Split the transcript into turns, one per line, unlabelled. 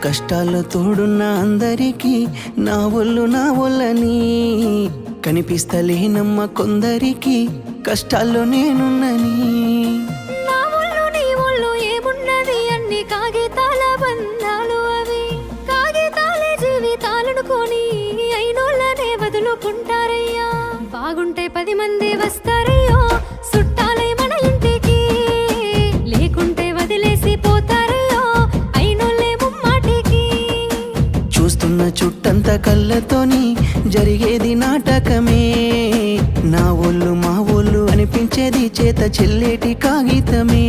కష్టాల్లో తోడున్న అందరికీ నా ఒళ్ళని కనిపిస్తలేనమ్మ కొందరికి కష్టాల్లో నేనున్నని.
నా ఒళ్ళు నీ ఒళ్ళు ఏమున్నది అన్ని కాగితాల బంధాలు, అవి కాగితాలే జీవితాలనుకొని అయినోళ్ళనే వదులుకుంటారయ్యా. బాగుంటే 10 మంది వస్తారయ్యో చుట్టాలై మన ఇంటికి, లేకుంటే వదిలేసి పోతారయ్యో అయినోళ్ళే ముమ్మాటికి.
చూస్తున్న చుట్టంత కళ్ళతోని జరిగేది నాటకమే, నా ఒళ్ళు మా ఒళ్ళు అనిపించేది చేత చెల్లేటి కాగితమే.